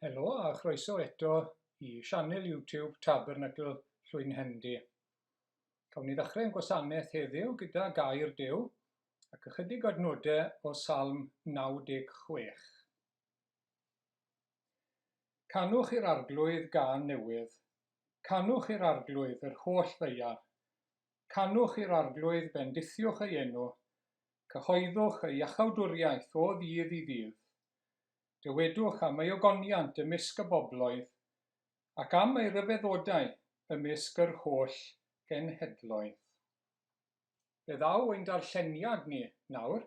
Helo a chroeso eto I sianel YouTube Tabernacl Llwyn Hendi. Cawn ni ddechrau'n gwasanaeth heddiw gyda gair Duw ac ychydig o adnodau o Salm 96. Canwch i'r arglwydd gân newydd. Canwch i'r arglwydd yr holl ddeiar. Canwch i'r arglwydd bendithiwch ei enw. Cyhoeddwch ei iachawdwriaeth o ddydd I ddydd. Dywedwch am ei ogoniant ymysg y bobloedd, ac am ei ryfeddodau ymysg yr holl genhedloedd. Fe ddaw ein darlleniad ni nawr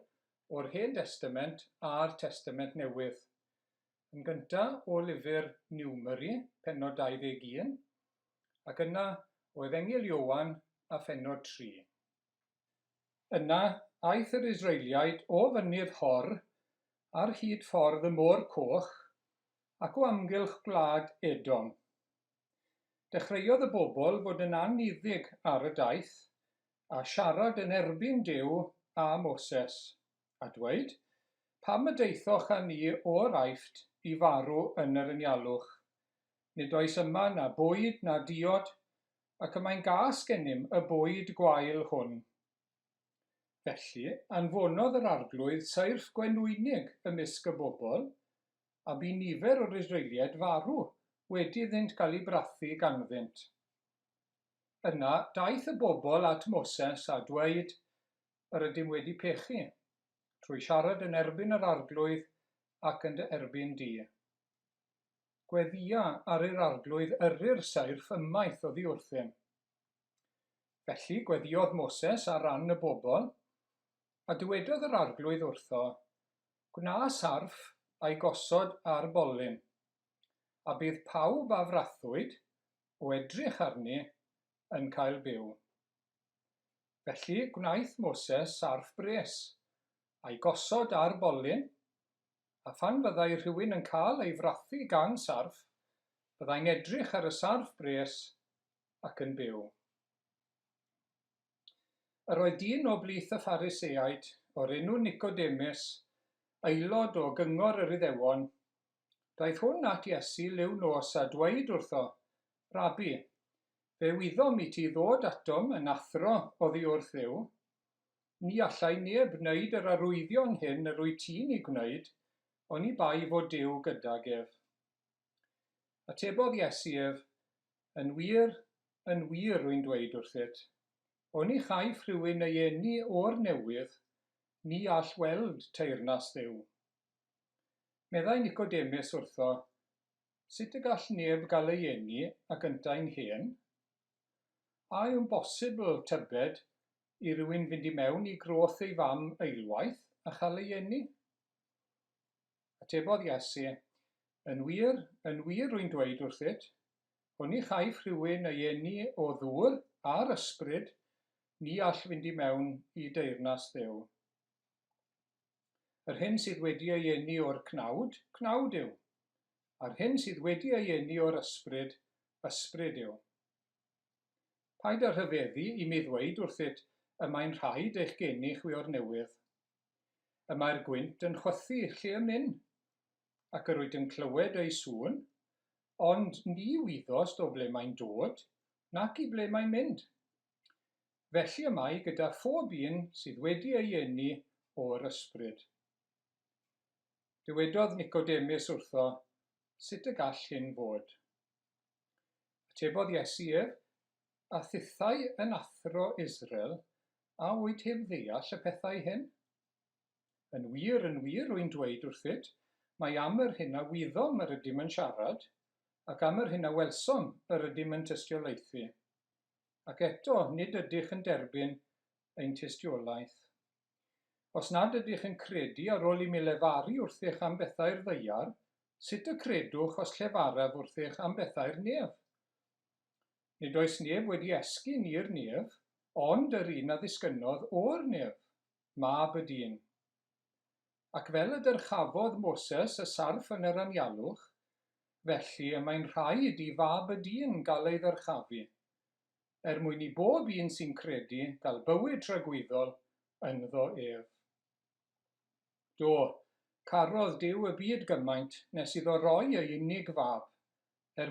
o'r Hen Testament a'r Testament Newydd. Yn gyntaf o lyfr Niwmeri, pennod 21, ac yna o Efengyl Iowan a phennod 3. Yna aeth yr Israeliaid o fynydd Hor ar hyd ffordd y môr coch ac o amgylch gwlad Edom. Dechreuodd y bobl fod yn aniddig ar y daith a siarad yn erbyn Duw a Moses, a dweud, pam y deithoch â ni o'r Aifft I farw yn yr anialwch. Nid oes yma na bwyd na diod, ac y mae'n gas gennym y bwyd gwael hwn. Felly, anfonodd yr arglwydd seirff gwenwynig ymysg y bobl, a bu nifer o'r Israeliaid farw wedi iddynt cael ei brathu ganddynt. Yna, daeth y bobl at Moses a dweud, yr ydym wedi pechu, trwy siarad yn erbyn yr arglwydd ac yn erbyn di. Gweddia ar yr arglwydd yrru'r seirff ymaith oddi wrthym. Felly, gweddiodd Moses ar ran y bobl, a dywedodd yr arglwydd wrtho, gwna sarff a'i gosod ar bolyn, a bydd pawb a frathwyd o edrych arni yn cael byw. Felly gwnaeth Moses sarff bres, a'i gosod ar bolyn, a phan byddai rhywun yn cael ei frathu gan sarff, byddai'n edrych ar y sarff bres ac yn byw. Yr oedd dyn o blith y Phariseaid o'r enw Nicodemus, aelod o gyngor yr Iddewon, daeth hwn at Iesu liw nos a dweud wrtho, Rabi, fe wyddom I ti ddod atom yn athro oddi wrth Dduw, ni allai neb wneud yr arwyddion hyn yr wyt ti'n ei gwneud, ond I bai fod Duw gydag ef. Atebodd Iesu ef, yn wir rwy'n dweud wrthyt, o'n I chaiff rhywun ei eni o'r newydd, ni all weld teyrnas Dduw. Meddai Nicodemus wrtho, sut y gall neb gael ei eni ac yntau'n hen? A yw'n bosibl tybed I rywun fynd I mewn I groth ei fam eilwaith a chael ei eni? Atebodd Iesu, yn wir rwy'n dweud wrthyt, o'n I chaiff rhywun ei eni o ddŵr a'r ysbryd, ni all fynd I mewn I deyrnas Dduw. Yr hyn sydd wedi ei eni o'r cnawd, cnawd yw. A'r hyn sydd wedi ei eni o'r ysbryd, ysbryd yw. Paid â rhyfeddu I mi ddweud wrthyt y mae'n rhaid eich gennych wi o'r newydd. Y mae'r gwynt yn chwythu lle yn mynd, ac yr wyt yn clywed ei sŵn, ond ni wyddost o ble mae'n dod, nac I ble mae'n mynd. Felly y mae gyda phob un sydd wedi ei eni o'r ysbryd. Dywedodd Nicodemus wrtho, sut y gall hyn fod? Atebodd Iesu ef, a thithau yn athro Israel, a wyt heb ddeall y pethau hyn? Yn wir rwy'n dweud wrthyt, mae am yr hyn a wyddom yr ydym yn siarad, ac am yr hyn a welsom yr ydym yn tystiolaethu. Ac eto, nid ydych yn derbyn ein tystiolaeth. Os nad ydych yn credu ar ôl I mi lefaru wrthych am bethau'r ddeiar, sut y credwch os llefaraf wrthych am bethau'r nef? Nid oes neb wedi esgyn i'r nef, ond yr un a ddisgynnodd o'r nef, mab y dyn. Ac fel y dyrchafodd Moses y sarff yn yr anialwch, felly y mae'n rhaid I fab y dyn gael ei ddyrchafu, mwyn I bob un sy'n credu gael bywyd tragwyddol ynddo ef. Do, carodd Duw y byd gymaint nes iddo roi ei unig fab,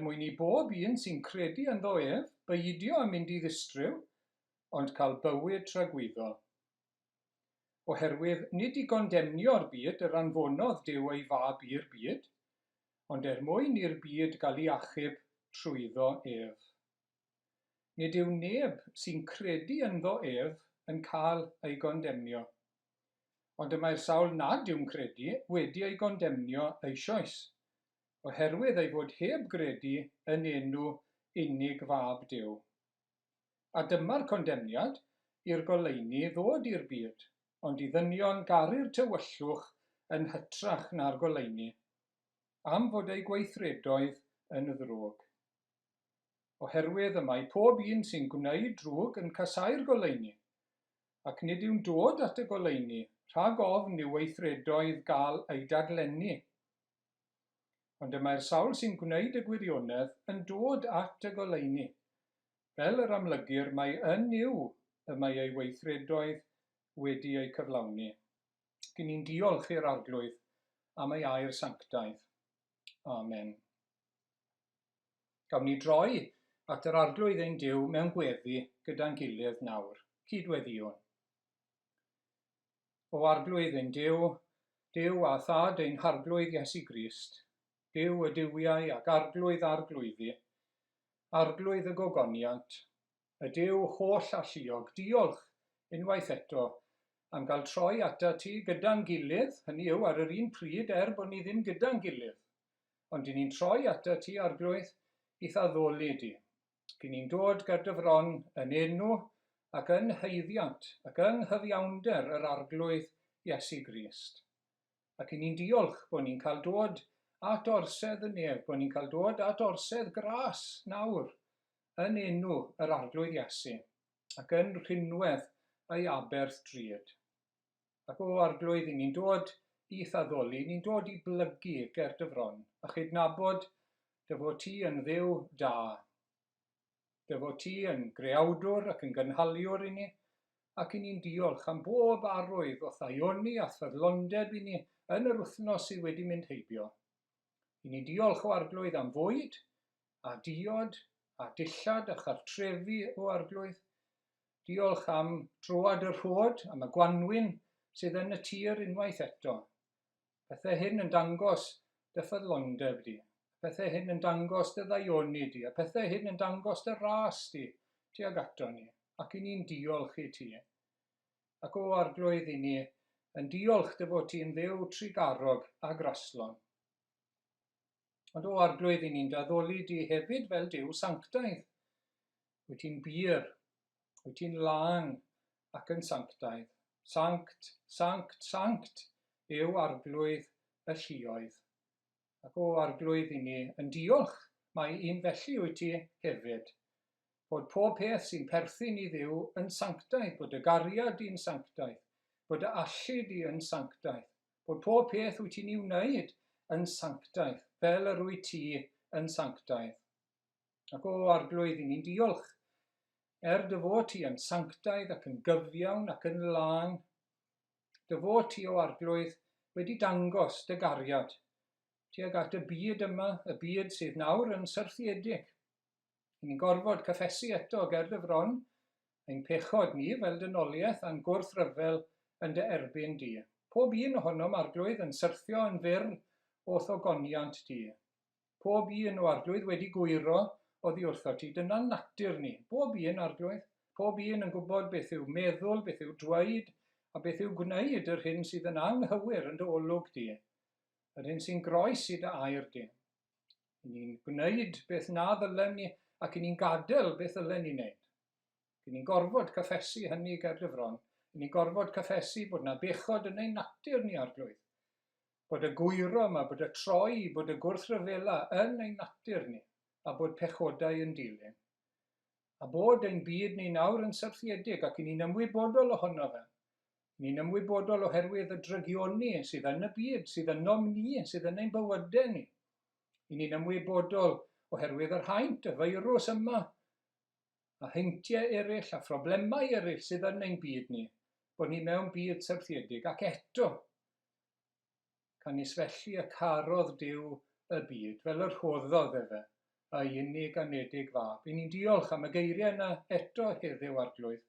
mwyn i bob un sy'n credu ynddo ef beidio a mynd i ddistryw, ond cael bywyd tragwyddo. Oherwydd nid i gondemnio'r byd yr anfonodd Duw ei fab i'r byd, ond mwyn i'r byd gael ei achub trwyddo ef. Nid yw neb sy'n credu ynddo ef yn cael ei gondemnio, ond y mae'r sawl nad yw'n credu wedi ei gondemnio eisoes, oherwydd ei fod heb gredu yn enw unig fab Duw. A dyma'r condemniad i'r goleuni ddod i'r byd, ond i ddynion garu'r tywyllwch yn hytrach na'r goleuni, am fod ei gweithredoedd yn ddrwg. Oherwydd y mae pob un sy'n gwneud drwg yn casau'r goleuni, ac nid yw'n dod at y goleuni rhag ofn i'w weithredoedd gael ei dadlenni. Ond y mae'r sawl sy'n gwneud y gwirionedd yn dod at y goleuni, fel yr amlygir mae yn yw y mae ei weithredoedd wedi ei cyflawni. Gyn ni'n diolch i'r arglwydd am ei air sanctaidd. Amen. Gawn ni droi at yr arglwydd ein Duw mewn gweddi gyda'n gilydd nawr. Cydweddion. O arglwydd ein Duw, Duw a thad ein harglwydd Iesu Crist, Duw y Duwiau ac arglwydd arglwyddi, arglwydd y gogoniant, y Duw holl alluog, diolch unwaith eto am gael troi ata ti gyda'n gilydd, hynny yw ar yr un pryd bod ni ddim gyda'n gilydd, ond ni'n troi ata ti arglwydd i addoli di. Gyn ni'n dod gyda dyfron yn enw ac yn heiddiant ac yng nghyfiawnder yr arglwydd Iesu Crist. Ac ni'n diolch bod ni'n cael dod at orsedd y nef, bod ni'n cael dod at orsedd gras nawr yn enw yr arglwydd Iesu ac yn rhinwedd ei aberth drud. Ac o arglwydd ni'n dod i addoli, ni'n dod i blygu ger dyfron a chydnabod dy fod ti yn Dduw da. Dy fod ti yn greawdwr ac yn gynhaliwr i ni, ac ni'n diolch am bob arwydd o thaioni a ffyddlondeb i ni yn yr wythnos sydd wedi mynd heibio. Ni'n diolch o arglwydd am fwyd, a diod, a dillad a chartrefi o arglwydd. Diolch am drwad y rhod, am y gwanwyn sydd yn y tir unwaith eto. Pethau hyn yn dangos dy ffyddlondeb di. Pethau hyn yn dangos dy ddaioni di, a pethau hyn yn dangos dy ras di tuag ato ni, ac ni'n diolch i ti. Ac o arglwydd i ni yn diolch dy fod ti'n Dduw trigarog a graslon. Ond o arglwydd i ni'n daddoli di hefyd fel Duw sanctaidd. Wyt ti'n bir, wyt ti'n lân ac yn sanctaidd. Sanct, sanct, sanct yw arglwydd y lluoedd. Ac o arglwydd i ni yn diolch mae un felly wyt ti hefyd. Bod pob peth sy'n perthyn i Dduw yn sanctaidd, bod y gariad di'n sanctaidd, bod y allu di yn sanctaidd, bod pob peth wyt ti'n ei wneud yn sanctaidd, fel yr wyt ti yn sanctaidd. Ac o arglwydd i ni'n diolch dy fod ti yn sanctaidd ac yn gyfiawn ac yn lân. Dy fod ti o arglwydd wedi dangos dy gariad tuag at y byd yma, y byd sydd nawr yn syrthiedig. Ni'n gorfod cyffesu eto ger dy fron, ein pechod ni fel dynoliaeth a'n gwrthryfel yn dy erbyn di. Pob un ohonom arglwydd yn syrthio yn fyr o thogoniant di. Pob un o arglwydd wedi gwyro oddi wrtho ti. Dyna'n natur ni. Pob un arglwydd, pob un yn gwybod beth yw meddwl, beth yw dweud, a beth yw gwneud yr hyn sydd yn anghywir yn dy olwg di. Yr hyn sy'n groes i dy air di. Ni'n gwneud beth na ddylen ni ac ni'n gadael beth ddylen ni'n neud. Ni'n gorfod cyffesu hynny ger dy fron. Ni'n gorfod cyffesu bod na bechod yn ein natur ni arglwydd. Bod y gwyro yma, bod y troi, bod y gwrthryfela yn ein natur ni, a bod pechodau yn dilyn. A bod ein byd ni nawr yn syrthiedig ac ni'n ymwybodol ohono fe. Ni'n ymwybodol oherwydd y drygioni sydd yn y byd, sydd ynom ni, sydd yn ein bywydau ni. Ni'n ymwybodol oherwydd yr haint, y feirws yma, a heintiau eraill a phroblemau eraill sydd yn ein byd ni. bod ni mewn byd syrthiedig, ac eto can ni sfellu y carodd Duw y byd, fel yr rhoddodd fe, a unig anedig fab. I ni'n diolch am y geiriau yna eto heddiw arglwydd,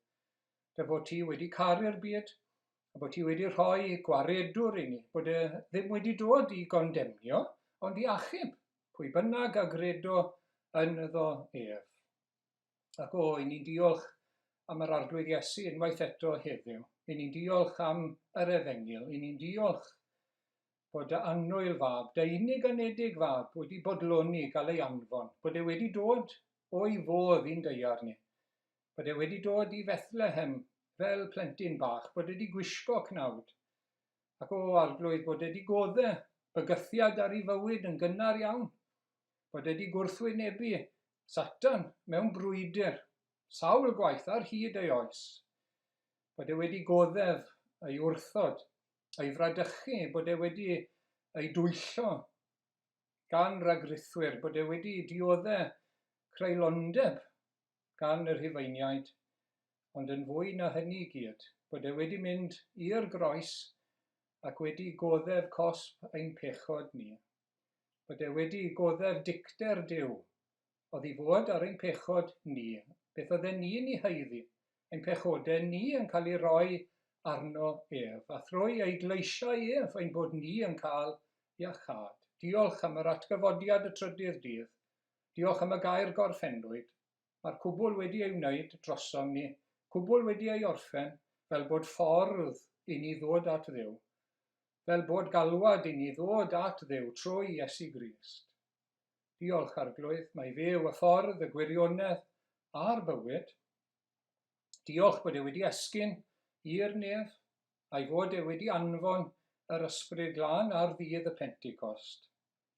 dy fod ti wedi caru'r byd, a bod ti wedi rhoi gwaredwr i ni, bod e ddim wedi dod i gondemnio, ond i achub pwy bynnag a gredo yn iddo ef. Ac i ni'n diolch am yr arglwydd Iesu unwaith eto heddiw. I ni'n diolch am yr Efengil. I ni'n diolch bod y annwyl fab, dy unig anedig fab, wedi bodloni gael ei anfon, bod e wedi dod o'i fodd i'n deiar ni, bod e wedi dod i Fethlehem fel plentyn bach, bod e wedi gwisgo cnawd, ac arglwydd bod e wedi goddau bygythiad ar ei fywyd yn gynnar iawn, bod e wedi gwrthwynebu Satan mewn brwydr, sawl gwaith ar hyd ei oes, bod e wedi goddef ei wrthod, ei fradychu, bod e wedi ei dwyllo gan ragrythwyr, bod e wedi dioddau creulondeb gan yr Rhufeiniaid, ond yn fwy na hynny i gyd, bod e wedi mynd i'r groes ac wedi goddef cosb ein pechod ni. Bod e wedi goddef dicter Duw, oedd i fod ar ein pechod ni, beth oedd e ni'n ei heiddi, ein pechodau ni yn cael ei roi arno ef, a thrwy ei gleisiau ef ein bod ni yn cael iachad. Diolch am yr atgyfodiad y trydydd dydd, diolch am y gair gorffennwyd, mae'r cwbl wedi ei wneud drosom ni, cwbl wedi ei orffen, fel bod ffordd i ni ddod at Dduw, fel bod galwad i ni ddod at Dduw trwy Iesu Grist. Diolch arglwydd, mae fe yw y ffordd, y gwirionedd a'r bywyd. Diolch bod e wedi esgyn i'r nef, a'i fod e wedi anfon yr ysbryd glân ar ddydd y Pentecost.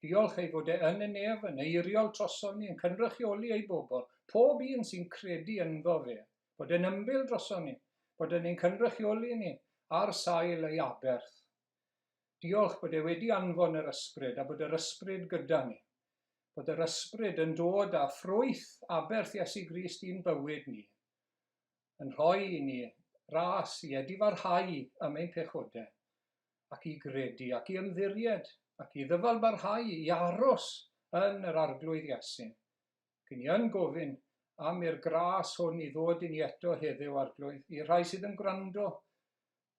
Diolch ei fod e yn y nef, yn eiriol troson ni, yn cynrychioli ei bobl, pob un sy'n credu ynddo fe, bod e'n ymbil droson ni, bod e'n ein cynrychioli ni ar sail ei aberth. Diolch bod e wedi anfon yr ysbryd, a bod yr ysbryd gyda ni, bod yr ysbryd yn dod â ffrwyth aberth Iesu Grist i'n bywyd ni, yn rhoi i ni ras i edifarhau am ein pechodau, ac i gredu, ac i ymddiried, ac i ddyfalbarhau, i aros yn yr arglwydd Iesu. Cyn i yn gofyn am i'r gras hwn i ddod i ni eto heddiw arglwydd, i rai sydd yn gwrando,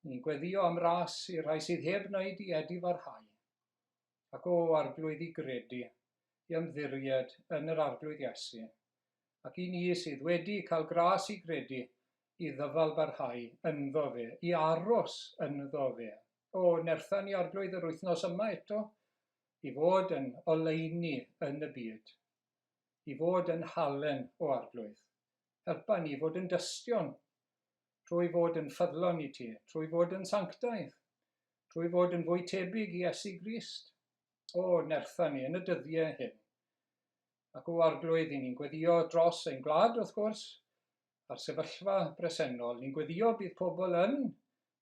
ni'n gweddio am ras i rai sydd heb wneud i edifarhau, ac arglwydd i gredu, i ymddiried yn yr arglwydd Iesu, ac i ni sydd wedi cael gras i gredu, i ddyfalbarhau ynddo fe, i aros ynddo fe. Nerthan ni arglwydd yr wythnos yma eto, i fod yn oleuni yn y byd, i fod yn halen o arglwydd. Helpa ni fod yn dystion, trwy fod yn ffyddlon i ti, trwy fod yn sanctaidd, trwy fod yn fwy tebyg i Iesu Grist. Nerthan ni yn y dyddiau hyn. Ac arglwydd i ni'n gweddio dros ein gwlad wrth gwrs, a'r sefyllfa bresennol. Ni'n gweddio bydd pobl yn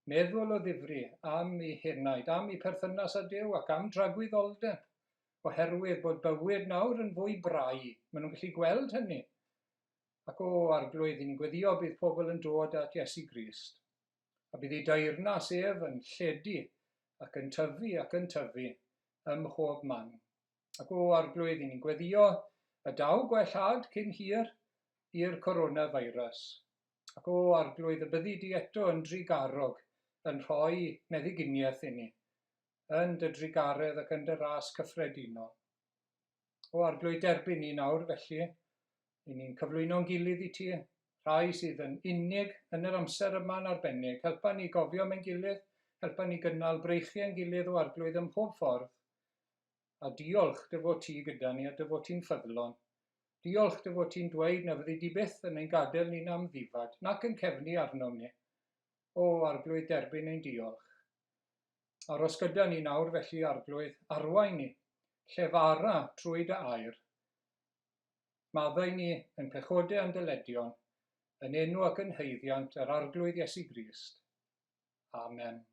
meddwl o ddifri am eu henaid, am eu perthynas â Duw ac am dragwyddoldeb, oherwydd bod bywyd nawr yn fwy brau. Maen nhw'n gallu gweld hynny. Ac arglwydd i ni'n gweddio bydd pobl yn dod at Iesu Grist. A bydd ei deyrnas ef yn lledu ac yn tyfu ym mhob man. Ac arglwydd i ni'n gweddio y daw gwellad cyn hir i'r coronavirus. Ac arglwydd y byddi di eto yn drigarog yn rhoi meddyginiaeth i ni, yn dy drigaredd ac yn dy ras cyffredinol. Arglwydd derbyn ni nawr felly, i ni'n cyflwyno'n gilydd i ti, rhai sydd yn unig yn yr amser yma'n arbennig. Helpa ni gofio mewn gilydd, helpa ni gynnal breichiau'n gilydd o arglwydd ym mhob ffordd. A diolch dy fod ti gyda ni a dy fod ti'n ffyddlon. Diolch dy fod ti'n dweud na fyddi di byth yn ein gadael ni'n am ddifad, nac yn cefnu arnom ni. Arglwydd derbyn ein diolch. Aros gyda ni nawr felly arglwydd, arwain ni, llefara trwy dy air. Maddau ni yn pechodau yn dyledion, yn enw ac yn heiddiant yr arglwydd Iesu Grist. Amen.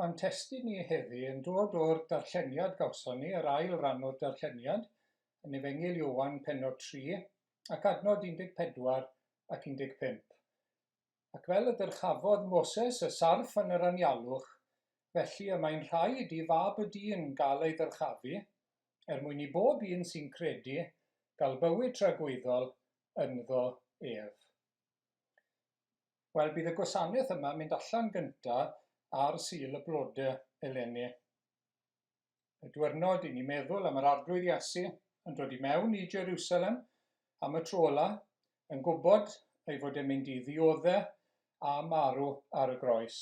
Mae'n testun ni heddi yn dod o'r darlleniad gawson ni, yr ail ran o'r darlleniad, yn Efengil Iowan pennod 3, ac adnod 14 ac 15. Ac fel y dyrchafodd Moses y sarf yn yr anialwch, felly y mae'n rhaid i fab y dyn gael ei ddyrchafu, mwyn i bob un sy'n credu gael bywyd tragweddol ynddo ef. Wel, bydd y gwasanaeth yma mynd allan gyntaf ar Sul y Blodau Eleni. Y diwrnod i ni meddwl am yr arglwydd Iesu yn dod i mewn i Jerusalem am y tro ola, yn gwybod ei fod e'n mynd i ddioddau a marw ar y groes.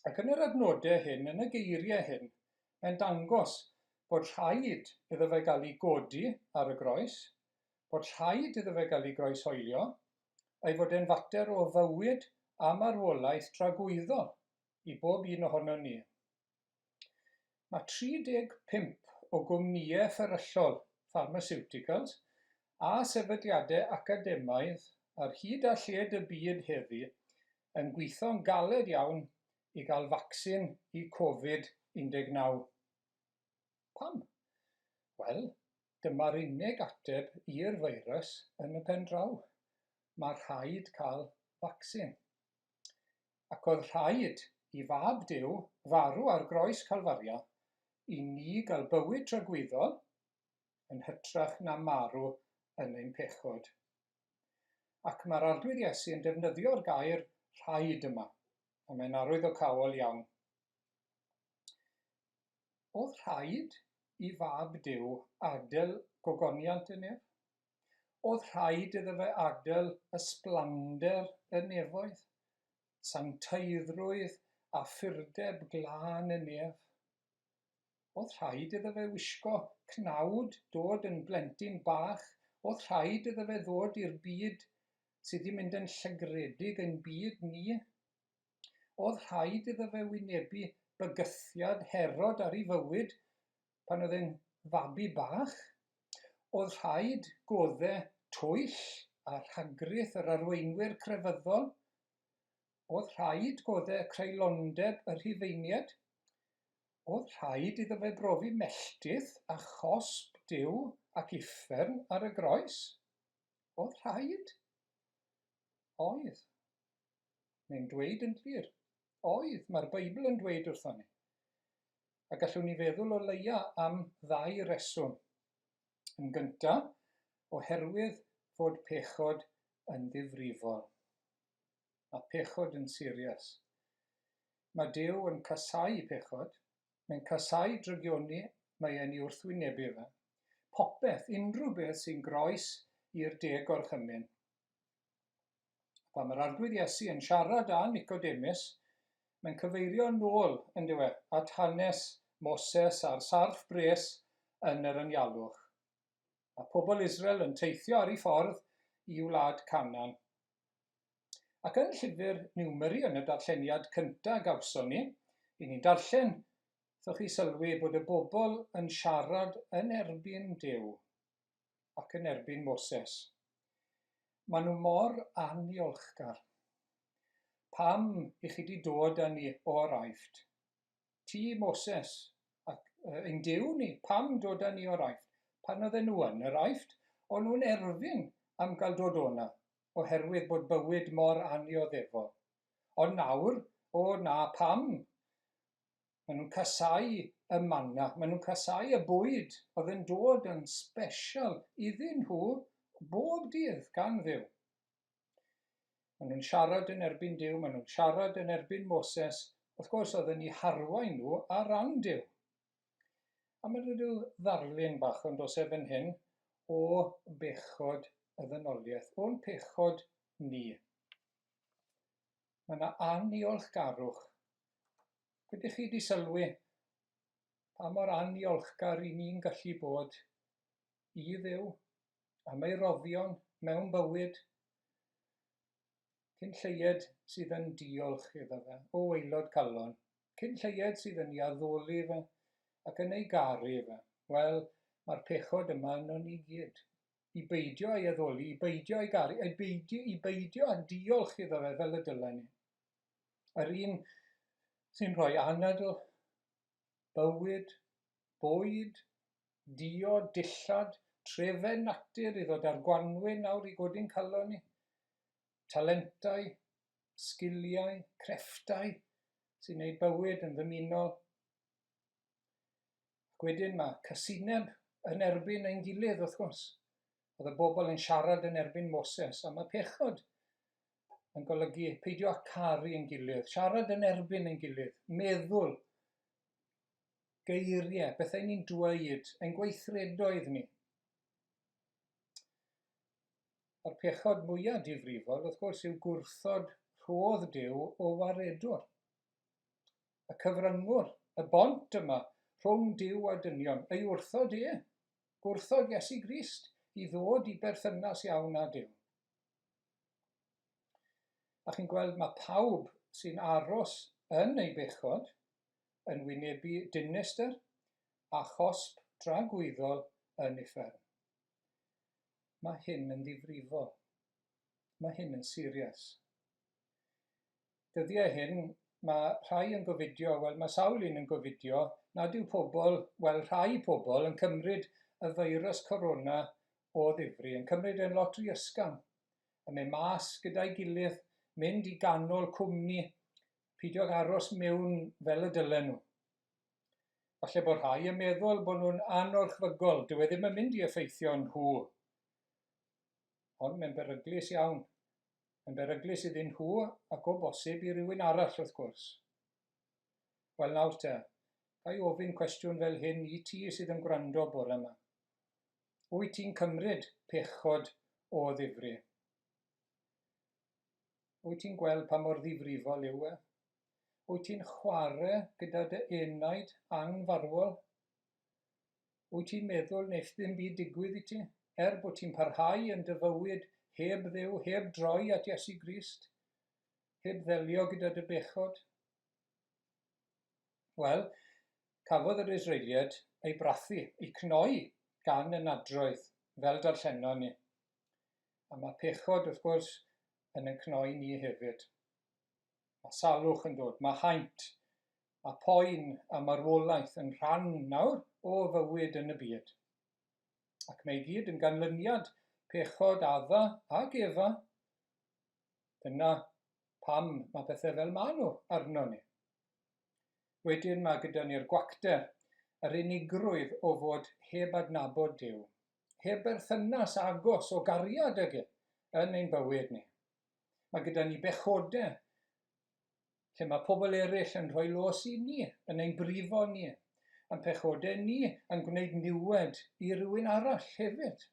Ac yn yr adnodau hyn, yn y geiriau hyn, mae'n dangos bod rhaid iddo fe gael ei godi ar y groes, bod rhaid iddo fe gael ei groeshoelio, ei fod e'n fater o fywyd a marwolaeth tragwyddol i bob un ohono ni. Mae 35 o gwmnïau fferyllol, pharmaceuticals, a sefydliadau academaidd ar hyd a lled y byd heddi yn gweithio'n galed iawn i gael vaccin i Covid-19. Pam? Wel, dyma'r unig ateb i'r feirws yn y pen draw. Mae rhaid cael vaccin. Ac oedd rhaid i fab Duw farw ar groes Calfaria i ni gael bywyd tragweddol yn hytrach na marw yn ein pechod. Ac mae'r arglwydd Iesu yn defnyddio'r gair rhaid yma, a mae'n arwyddocaol iawn. Oedd rhaid i fab Duw adael gogoniant yn ef? Oedd rhaid iddo fe adael ysblander y nefoedd, sancteiddrwydd a ffurdeb glân y nef. Oedd rhaid iddo fe wisgo cnawd dod yn blentyn bach, oedd rhaid iddo fe ddod i'r byd sydd wedi mynd yn llygredig yn byd ni. Oedd rhaid iddo fe wynebu bygythiad Herod ar ei fywyd pan oedd e'n fabi bach. Oedd rhaid goddau twyll a rhagrith yr arweinwyr crefyddol. Oedd rhaid goddau creulondeb y Rhufeiniaid. Oedd rhaid iddo fe brofi melltith a chosb Duw ac uffern ar y groes. Oedd rhaid? Oedd. Mae'n dweud yn glir. Oedd, mae'r Beibl yn dweud wrthon ni. A gallwn ni feddwl o leia am 2 reswm. Yn gyntaf, oherwydd fod pechod yn ddifrifol. Mae pechod yn serious. Mae Duw yn casau pechod, mae'n casau drygioni mae e'n ei wrthwynebu fe. Popeth, unrhyw beth sy'n groes i'r deg orchymyn. Pan mae'r arglwydd Iesu yn siarad â Nicodemus, mae'n cyfeirio nôl yn diwedd at hanes Moses a'r sarf bres yn yr anialwch. Mae pobl Israel yn teithio ar ei ffordd i wlad Canan. Ac yn llyfr Niwmeri yn y darlleniad cyntaf gawson ni, i ni'n darllen, ddwch chi sylwi bod y bobl yn siarad yn erbyn Duw ac yn erbyn Moses. Maen nhw mor aniolchgar. Pam i chi wedi dod â ni o'r Aifft? Ti Moses, ac ein Duw ni, pam dod â ni o'r Aifft? Pan oedden nhw yn yr Aifft, o'n nhw'n erfyn am gael dod o'na, oherwydd bod bywyd mor anioddefol. Ond nawr, o na pam? Maen nhw'n casau y manna, maen nhw'n casau y bwyd oedd yn dod yn special iddyn nhw bob dydd gan Dduw. Maen nhw'n siarad yn erbyn Duw, maen nhw'n siarad yn erbyn Moses, wrth gwrs oedd yn eu harwain nhw ar ran Duw. A mae'n rhyw ddarlun bach ond os efen hyn o bechod y ddynoliaeth, o'n pechod ni. Mae yna aniolchgarwch. Ydych chi wedi sylwi pa mor aniolchgar i ni'n gallu bod i Dduw am ei roddion mewn bywyd? Cyn lleied sydd yn diolch iddo fe, o waelod calon, cyn lleied sydd yn ei addoli fe, ac yn ei garu fe. Wel, mae'r pechod yma yn o'n i gyd. I beidio ei addoli, i beidio ei garu, i beidio a diolch iddo fe fel y dylen ni. Yr un sy'n rhoi anadl, bywyd, bwyd, diod, dillad trefedd natur i ddod ar gwanwyn nawr i godi'n calon ni. Talentau, sgiliau, crefftau sy'n gwneud bywyd yn ddymunol. Ac wedyn mae cysineb yn erbyn ein gilydd wrth gwrs. Oedd y bobl yn siarad yn erbyn Moses, a mae pechod yn golygu peidio â caru ein gilydd, siarad yn erbyn ein gilydd, meddwl, geiriau, bethau ni'n dweud, ein gweithredoedd ni. A'r pechod mwyaf difrifol, wrth gwrs, yw gwrthod rhodd Duw o waredwr. Y cyfryngwr, y bont yma, rhwng Duw a dynion, ei wrthod gwrthod Iesu Crist i ddod i berthynas iawn â Duw. A chi'n gweld mae pawb sy'n aros yn ei bechod yn wynebu dinistyr a chosb dragwyddol yn uffern. Mae hyn yn ddifrifol. Mae hyn yn serious. Dyddiau hyn, mae rhai yn gofidio, wel mae sawl un yn gofidio, nad yw pobl, wel rhai pobl yn cymryd y feirws corona o ddifri, yn cymryd yn lot rhy ysgafn, yn mynd mas gyda'i gilydd, mynd i ganol cwmni, peidio aros mewn fel y dylen nhw. Falle bod rhai yn meddwl bod nhw'n anorchfygol, dyw e ddim yn mynd i effeithio nhw. Ond mae'n beryglus iawn. Mae'n beryglus iddyn nhw ac o bosib i rywun arall wrth gwrs. Wel nawr te, ga i ofyn cwestiwn fel hyn i ti sydd yn gwrando bore yma. Wyt ti'n cymryd pechod o ddifri? Wyt ti'n gweld pa mor ddifrifol yw e? Wyt ti'n chwarae gyda dy enaid angfarwol? Wyt ti'n meddwl wneith ddim byd digwydd i ti? Bod ti'n parhau yn dy fywyd heb Dduw, heb droi at Iesu Crist, heb ddelio gyda dy bechod? Wel, cafodd yr Israeliad ei brathu, ei cnoi gan y nadroedd fel darllenon ni. A mae pechod wrth gwrs yn ein cnoi ni hefyd. Mae salwch yn dod, mae haint, mae poen a marwolaeth yn rhan nawr o fywyd yn y byd. Ac mae i gyd yn ganlyniad pechod Adda ac Efa. Dyna pam mae pethau fel maen nhw arno ni. Wedyn mae gyda ni'r gwacter, yr unigrwydd o fod heb adnabod Duw, heb berthynas agos o gariad ag yn ein bywyd ni. Mae gyda ni bechodau, lle mae pobl eraill yn rhoi los i ni, yn ein brifo ni, yn pechodau ni yn gwneud niwed i rywun arall hefyd.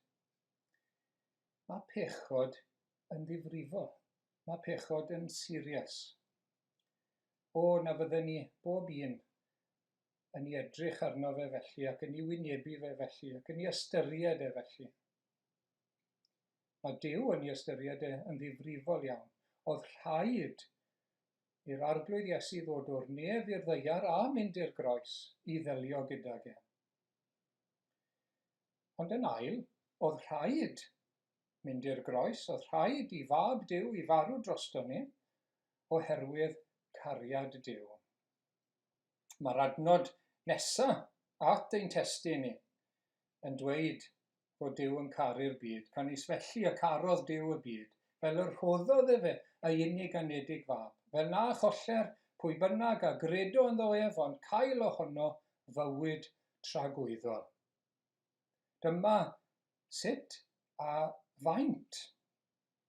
Mae pechod yn ddifrifol. Mae pechod yn serious. Na fydden ni bob un yn ei edrych arno fe felly ac yn ei wynebu fe felly ac yn ei ystyried e felly. Mae Duw yn ei ystyried e yn ddifrifol iawn. Oedd rhaid i'r arglwydd Iesu ddod o'r nef i'r ddaear a mynd i'r groes i ddelio gydag e. Ond yn ail, oedd rhaid mynd i'r groes, oedd rhaid i fab Duw i farw drosto ni oherwydd cariad Duw. Mae'r adnod nesaf at ein testun ni yn dweud bod Duw yn caru'r byd, can i sfellu y carodd Duw y byd, fel yr rhoddodd e fe ei unig anedig fab, fel na choller pwy bynnag a gredo ynddo ef, ond cael ohono fywyd tragwyddol. Dyma sut a faint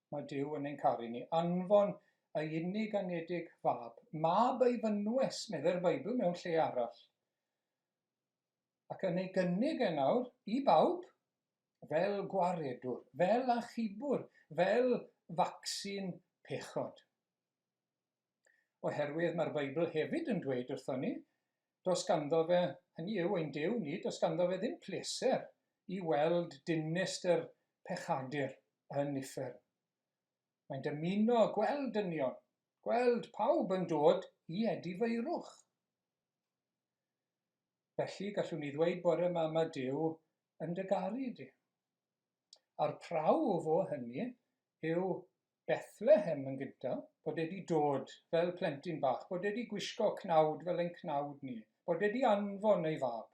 mae Duw yn ein caru ni, anfon ei unig anedig fab, mab ei fynwes, medde'r Beibl mewn lle arall, ac yn ei gynnig e nawr i bawb fel gwaredwr, fel achubwr, fel vaccin pechod. Oherwydd mae'r Beibl hefyd yn dweud wrtho ni, does ganddo fe, hynny yw ein Duw ni, does ganddo fe ddim pleser i weld dinistyr pechadur yn uffern. Mae'n dymuno gweld dynion, gweld pawb yn dod i edifeirwch. Felly gallwn ni ddweud bore yma mae Duw yn dy garu di. A'r praw o fo hynny yw Bethlehem yn gyntaf, bod e wedi dod fel plentyn bach, bod e wedi gwisgo cnawd fel ein cnawd ni, bod e wedi anfon ei fab,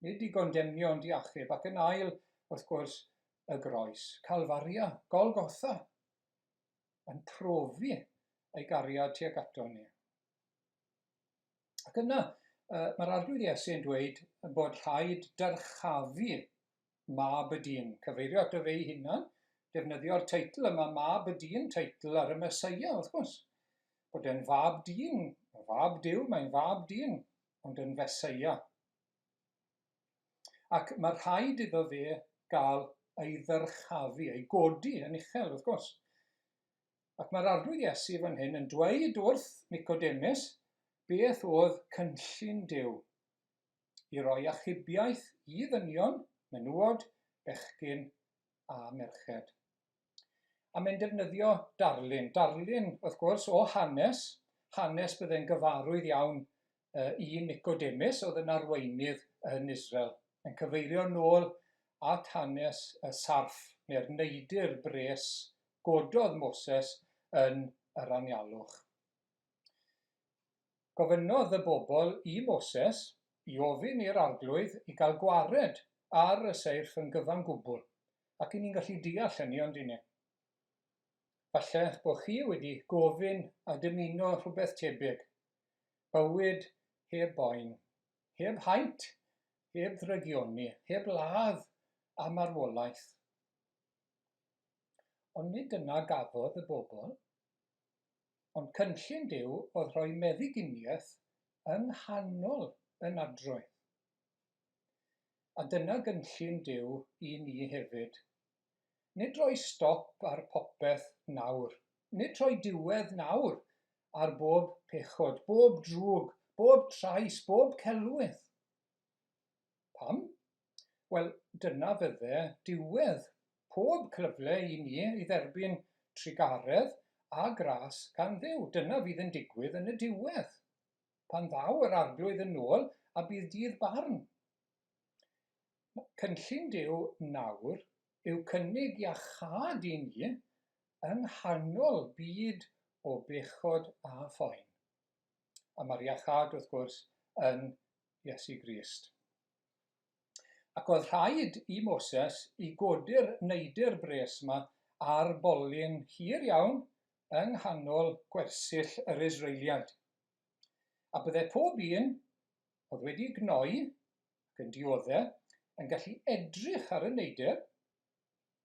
nid i gondemnio ond i achub, ac yn ail wrth gwrs, y groes, Calfaria, Golgotha, yn profi ei gariad tuag ato ni. Ac yna, mae'r arglwydd Iesu yn dweud bod rhaid dyrchafu mab y dyn, cyfeirio ato fe ei hunan, defnyddio'r teitl yma, mab y dyn, teitl ar y Meseia, wrth gwrs. Bod e'n fab dyn, fab Duw, mae'n fab dyn, ond yn Feseia. Ac mae rhaid iddo fe gael ei ddyrchafu, ei godi yn uchel, wrth gwrs. Ac mae'r arglwydd Iesu fan hyn yn dweud wrth Nicodemus beth oedd cynllun Duw i roi achubiaeth i ddynion, menywod, bechgyn a merched. A mae'n defnyddio darlun, wrth gwrs, o hanes byddai'n gyfarwydd iawn i Nicodemus oedd yn arweinydd yn Israel. Yn cyfeirio nôl at hanes y sarf neu'r neidr bres gododd Moses yn yr anialwch. Gofynodd y bobl i Moses i ofyn i'r arglwydd i gael gwared ar y seirff yn gyfan gwbl, ac i ni'n gallu deall hynny ond i ni. Falle bod chi wedi gofyn a dymuno rhywbeth tebyg, bywyd heb boen, heb haint, heb ddrygioni, heb ladd a marwolaeth. Ond nid dyna gafodd y bobl, ond cynllun Duw oedd rhoi meddyginiaeth yng nghanol y nadroedd. A dyna gynllun Duw i ni hefyd. Nid rhoi stop ar popeth nawr, nid rhoi diwedd nawr ar bob pechod, bob drwg, bob trais, bob celwydd. Pam? Wel, dyna fydde diwedd pob cyfle i ni i dderbyn trigaredd a gras gan Dduw. Dyna fydd yn digwydd yn y diwedd, pan ddaw yr arglwydd yn ôl a bydd dydd barn. Cynllun Duw nawr yw cynnig iachad i ni yng nghanol byd o bechod a phoen. A mae'r iachad, wrth gwrs, yn Iesu Crist. Ac oedd rhaid i Moses i godi'r neidr bres yma ar bolyn hir iawn yng nghanol gwersyll yr Israeliad. A byddai pob un oedd wedi gnoi ac yn dioddau yn gallu edrych ar y neidr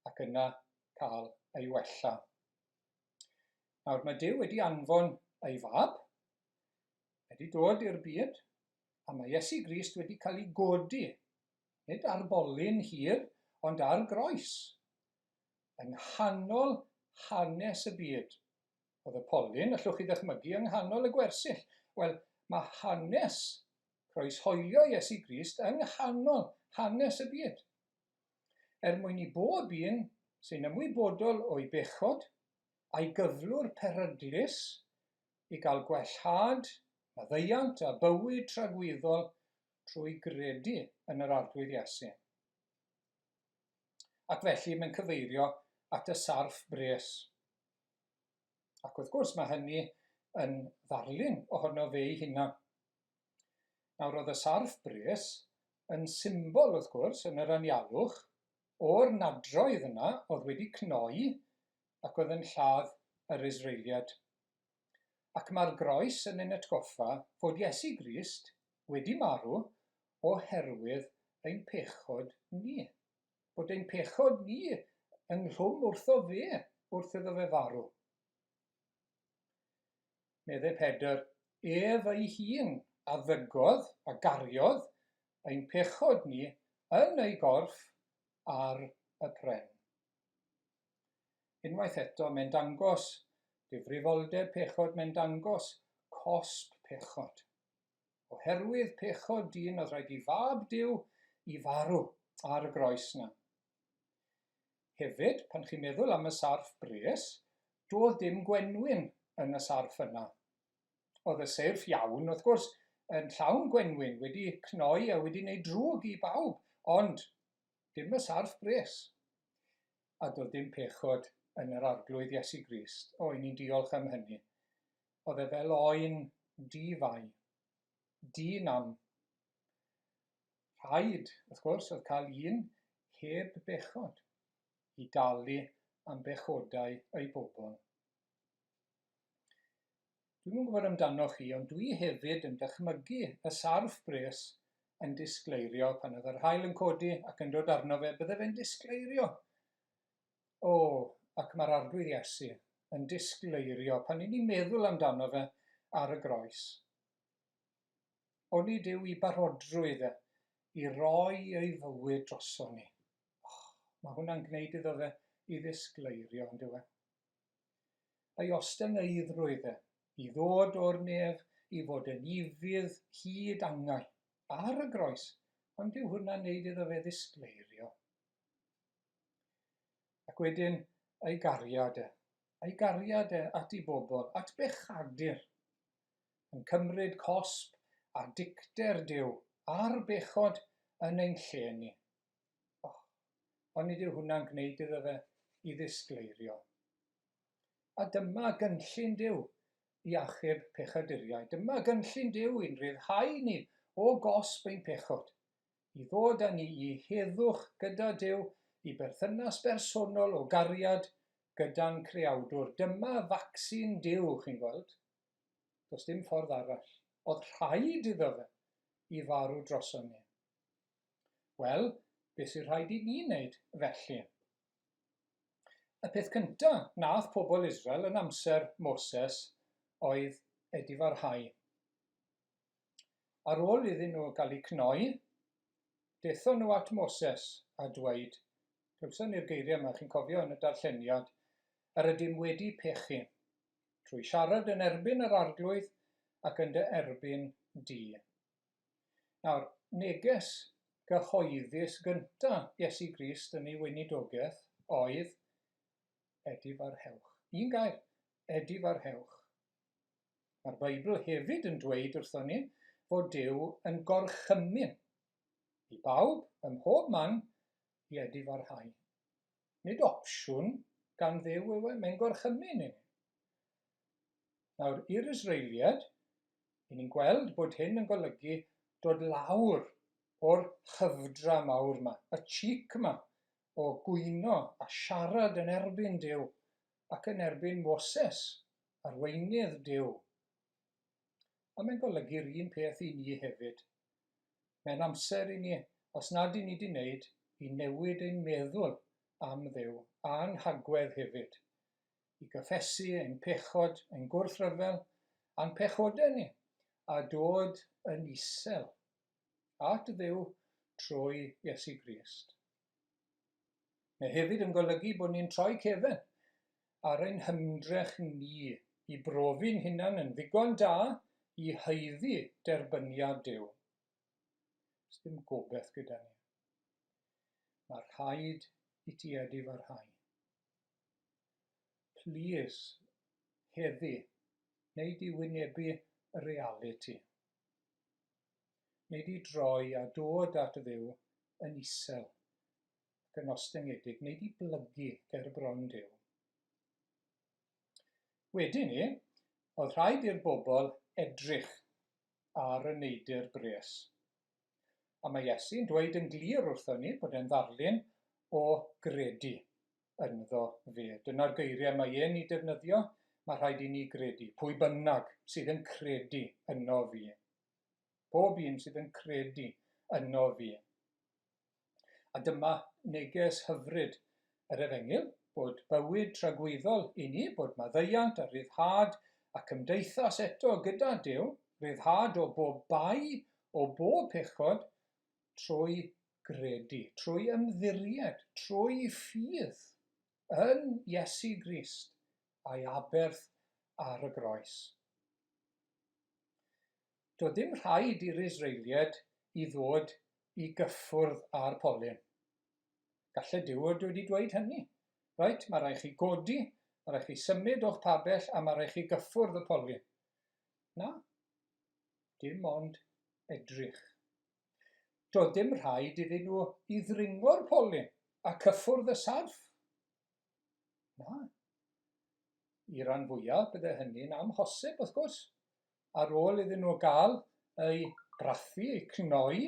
ac yna cael ei wella. Nawr mae Duw wedi anfon ei fab, wedi dod i'r byd, a mae Iesu Grist wedi cael ei godi, nid ar bolyn hir, ond ar groes, yng nghanol hanes y byd. Oedd y polyn, allwch chi ddychmygu, yng nghanol y gwersyll. Wel, mae hanes croeshoelio Iesu Grist yng nghanol hanes y byd. Mwyn i bob un sy'n ymwybodol o'i bechod, a'i gyflwr peryglus i gael gwellhad, maddeuant a bywyd tragweddol trwy gredu yn yr arglwydd Iesu. Ac felly mae'n cyfeirio at y sarf bres. Ac wrth gwrs mae hynny yn ddarlun ohono fe ei hunan. Nawr oedd y sarf bres yn symbol wrth gwrs yn yr anialwch o'r nadroedd yna oedd wedi cnoi ac oedd yn lladd yr Israeliad. Ac mae'r groes yn ein atgoffa fod Iesu Grist wedi marw oherwydd ein pechod ni. Bod ein pechod ni yng nghlwm wrtho fe wrth iddo fe farw. Meddai Pedr, ef ei hun a ddygodd a gariodd ein pechod ni yn ei gorff ar y pren. Unwaith eto, mae'n dangos difrifoldeb pechod, mae'n dangos cosb pechod. Oherwydd pechod dyn oedd rhaid i fab Duw i farw ar y groes yna. Hefyd, pan chi'n meddwl am y sarf bres, doedd dim gwenwyn yn y sarf yna. Oedd y seirff iawn, wrth gwrs, yn llawn gwenwyn, wedi cnoi a wedi gwneud drwg i bawb, ond dim y sarf bres. A doedd dim pechod yn yr arglwydd Iesu Grist. O, ni'n diolch am hynny. Oedd e fel oen di-fai, di-nam. Rhaid, wrth gwrs, oedd cael un heb bechod, i dalu am bechodau eu bobl. Dwi'n gwybod amdano chi, ond dwi hefyd yn dychmygu y sarf bres yn disgleirio pan oedd yr haul yn codi ac yn dod arno fe, bydde fe'n disgleirio. Ac mae'r arglwydd Iesu yn disgleirio pan ni'n meddwl amdano fe ar y groes. Oni Duw i barodrwydd i roi ei fywyd droso ni. Mae hwnna'n gwneud iddo fe i ddisgleirio, yn dyw e. Ei ostyneiddrwydd i ddod o'r nef, i fod yn ifydd hyd angau ar y groes, ond dyw hwnna'n gwneud iddo fe ddisgleirio. Ac wedyn ei gariad at ei bobl, at bechadur, yn cymryd cosb a dicter Duw a'r bechod yn ein lle ni. Ond dyw hwnna'n gwneud iddo fe i ddisgleirio. A dyma gynllun Duw i achub pechaduriau. Dyma gynllun Duw i'n rhyddhau ni o gosb ein pechod, i ddod â ni i heddwch gyda Duw, i berthynas bersonol o gariad gyda'n creawdwr. Dyma vaccin Duw, chi'n gweld. Does dim ffordd arall. Oedd rhaid iddo fe i farw droso ni. Wel, beth sy'n rhaid i ni wneud felly? Y peth cyntaf nath pobl Israel yn amser Moses oedd edifarhau. Ar ôl iddyn nhw gael eu cnoi, dethon nhw at Moses a dweud, clywson ni'r geiriau yma, chi'n cofio yn y darlleniad, yr ydym wedi pechu, trwy siarad yn erbyn yr arglwydd ac yn dy erbyn di. Nawr, neges gyhoeddus gyntaf Iesu Grist yn ei weinidogaeth oedd edifarhewch. Un gair, edifarhewch. Mae'r Beibl hefyd yn dweud wrthon ni fod Duw yn gorchymyn i bawb ym mhob man i edifarhau. Nid opsiwn gan Dduw yw e, mae'n gorchymyn i ni. Nawr, i'r Israeliad, ni'n gweld bod hyn yn golygu dod lawr o'r chyfdra mawr yma, y cheek yma, o gwyno a siarad yn erbyn Duw ac yn erbyn Moses, arweinydd Duw. A mae'n golygu'r un peth i ni hefyd. Mae'n amser i ni, os nad i ni wedi wneud, i newid ein meddwl am Dduw a'n hagwedd hefyd, i gyffesu ein pechod, ein gwrthryfel, a'n pechodau ni, a dod yn isel at Dduw trwy Iesu Grist. Mae hefyd yn golygu bod ni'n troi cefn ar ein hymdrech ni i brofi'n hunan yn ddigon da i haeddu derbyniad Duw. Does dim gobeith gyda ni. Mae rhaid i ti edifarhau. Please, heddi, wneud i wynebu y reality. Wneud i droi a dod at Dduw yn isel ac yn ostyngedig, wneud i blygu ger bron Duw. Wedyn ni, oedd rhaid i'r bobl edrych ar y neidr bres. A mae Iesu'n dweud yn glir wrthon ni bod e'n ddarlun o gredu ynddo fe. Dyna'r geiriau mae e'n ei defnyddio, mae rhaid i ni gredu. Pwy bynnag sydd yn credu yno fi. Pob un sydd yn credu yno fi. A dyma neges hyfryd yr Efengyl, bod bywyd tragweddol i ni, bod maddeuant a ryddhad a cymdeithas eto gyda Duw, ryddhad o bob bai, o bob pechod, trwy gredu, trwy ymddiried, trwy ffydd yn Iesu Grist a'i aberth ar y groes. Doedd dim rhaid i'r Israeliad i ddod i gyffwrdd ar polyn. Gallai Duw wedi dweud hynny. Reit, mae rhaid chi godi, mae rhaid chi symud o'ch pabell a mae rhaid chi gyffwrdd y polyn. Na, dim ond edrych. Doedd dim rhaid iddyn nhw i ddringo'r polyn a cyffwrdd y sarf. Na. I ran fwyaf bydde hynny'n amhosib, wrth gwrs. Ar ôl iddyn nhw gael eu brathu, eu cnoi,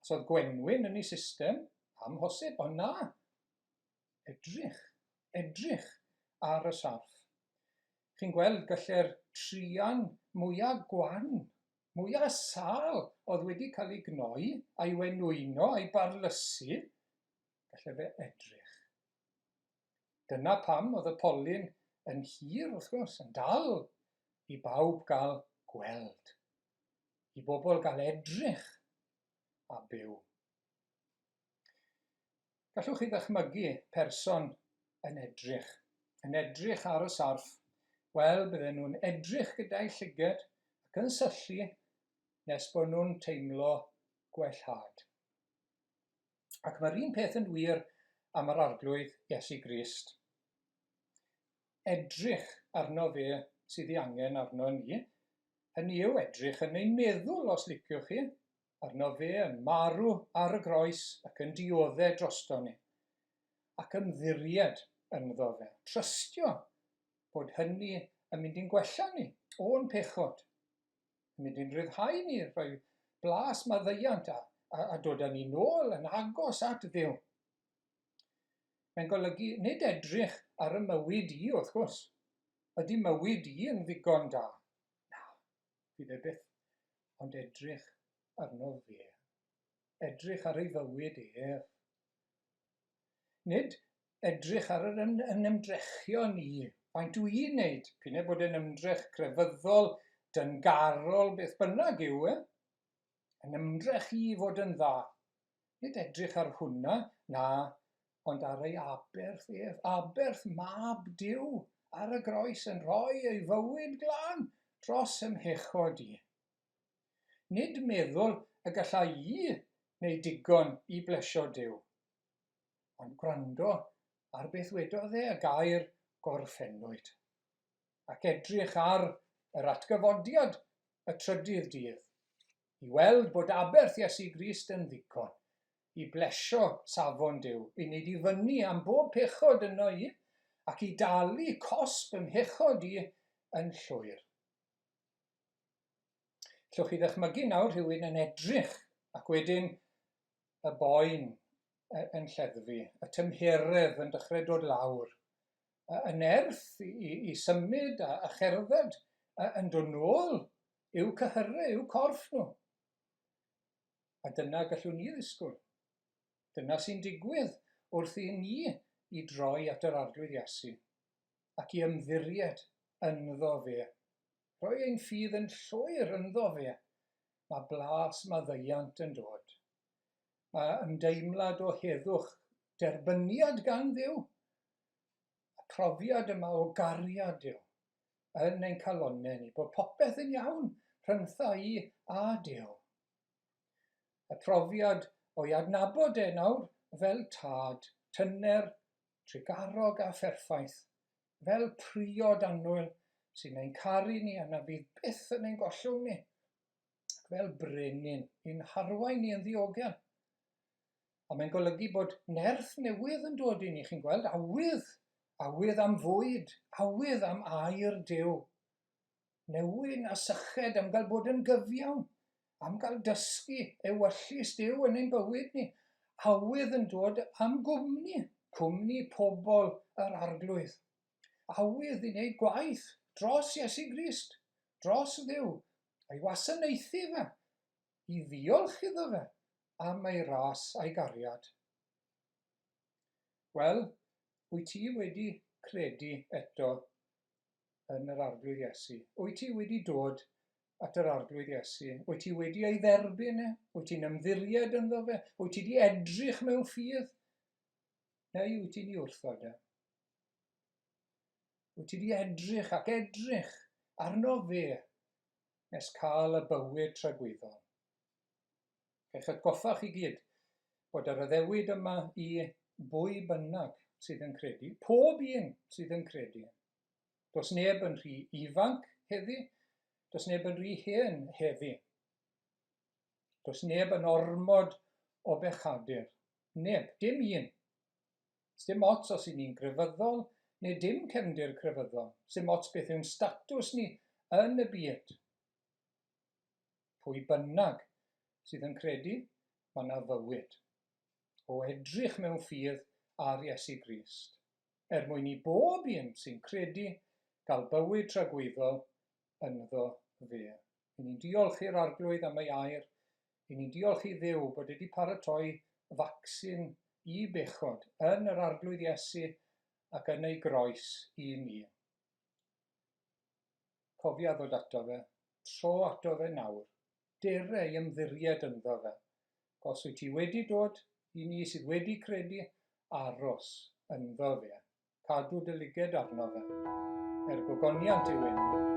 os oedd gwenwyn yn eu system, amhosib, ond na. Edrych ar y sarf. Chi'n gweld gallai'r trian mwyaf gwan, mwyaf sal oedd wedi cael ei gnoi, a'i wenwyno, a'i barlysu, gallai fe edrych. Dyna pam oedd y polyn yn hir, wrth gwrs, yn dal i bawb gael gweld, i bobl gael edrych a byw. Gallwch chi ddychmygu person yn edrych ar y sarf. Wel, bydden nhw'n edrych gyda'i llyged ac yn syllu nes bod nhw'n teimlo gwellhad. Ac mae'r un peth yn wir am yr arglwydd Iesu Grist. Edrych arno fe sydd ei angen arno ni, hynny yw edrych yn ein meddwl os liciwch chi, arno fe yn marw ar y groes ac yn dioddau drosto ni, ac ymddiried ynddo fe, trystio bod hynny yn mynd i'n gwella ni o'n pechod, yn mynd i'n rhyddhau ni, rhoi blas maddeuant a dod â ni nôl yn agos at Dduw. Mae'n golygu nid edrych ar y mywyd i, wrth gwrs. Ydy mywyd i yn ddigon da? Na, bydd e byth, ond edrych arno fe. Edrych ar ei fywyd ef. Nid edrych ar yn ymdrechion ni. Faint dwi'n wneud, p'un bod yn ymdrech crefyddol, dyngarol, beth bynnag yw e, yn ymdrech i fod yn dda. Nid edrych ar hwnna, na, ond ar ei aberth ef, aberth mab Duw ar y groes yn rhoi ei fywyd glân dros ymhechod i. Nid meddwl y gallai i neu digon i blesio Duw, ond gwrando ar beth wedodd e y gair gorffennwyd, ac edrych ar yr atgyfodiad y trydydd dydd, i weld bod aberth Iesu Grist yn ddigon, i blesio safon Duw, i wneud i fyny am bob pechod yno i, ac i dalu cosb ymhechod i yn llwyr. Llwch chi ddychmygu nawr rhywun yn edrych, ac wedyn y boen yn lleddfu, y tymheredd yn dechrau dod lawr, y nerth i symud a cherdded yn dod nôl i'w cyhyrau, i'w corff nhw. A dyna gallwn ni ddisgwyl. Dyna sy'n digwydd wrth i ni i droi at yr arglwydd Iesu ac i ymddiried ynddo fe. Rhoi ein ffydd yn llwyr ynddo fe. Mae blas maddeuant yn dod. Mae ymdeimlad o heddwch, derbyniad gan Dduw. Y profiad yma o gariad Duw yn ein calonnau ni, bod popeth yn iawn rhyntha i a Duw. Y profiad o'i adnabod e nawr fel tad, tyner, trigarog a pherffaith, fel priod annwyl sy'n ein caru ni a na fydd byth yn ein gollwng ni, fel brenin i'n harwain ni yn ddiogel. A mae'n golygu bod nerth newydd yn dod i ni, chi'n gweld, awydd am fwyd, awydd am air Duw. Newyn a syched am gael bod yn gyfiawn, am gael dysgu ewyllus Duw yn ein bywyd ni. Awydd yn dod am cwmni pobl yr arglwydd. Awydd i wneud gwaith dros Iesu Grist, dros Dduw, a'i wasanaethu fe, i ddiolch iddo fe am ei ras a'i gariad. Wel, wyt ti wedi credu eto yn yr arglwydd Iesu? Wyt ti wedi dod at yr arglwydd Iesu? Wyt ti wedi ei dderbyn e? Wyt ti'n ymddiried ynddo fe? Wyt ti wedi edrych mewn ffydd? Neu wyt ti'n ei wrthod e? Wyt ti wedi edrych ac edrych arno fe nes cael y bywyd tragwyddol? Eich atgoffa chi gyd bod yr addewid yma i bwy bynnag sydd yn credu, pob un sydd yn credu. Does neb yn rhy ifanc heddi, does neb yn rhy hen heddi. Does neb yn ormod o bechadur. Neb, dim un. Dim ots os 'y ni'n grefyddol neu dim cefndir crefyddol. Dim ots beth yw'n statws ni yn y byd. Pwy bynnag sydd yn credu, mae yna fywyd. o edrych mewn ffydd ar Iesu Crist, mwyn i bob un sy'n credu gael bywyd tragweddol ynddo fe. I ni'n diolch i'r arglwydd am ei air, i ni'n diolch i Dduw bod wedi paratoi vaccin i bechod yn yr arglwydd Iesu ac yn ei groes i ni. Cofia ddod ato fe, tro ato fe nawr, dere i ymddiried ynddo fe. Os wyt ti wedi dod i ni sydd wedi credu, aros ynddo fe. Cadw dy lyged arno fe. Gogoniant yw enw.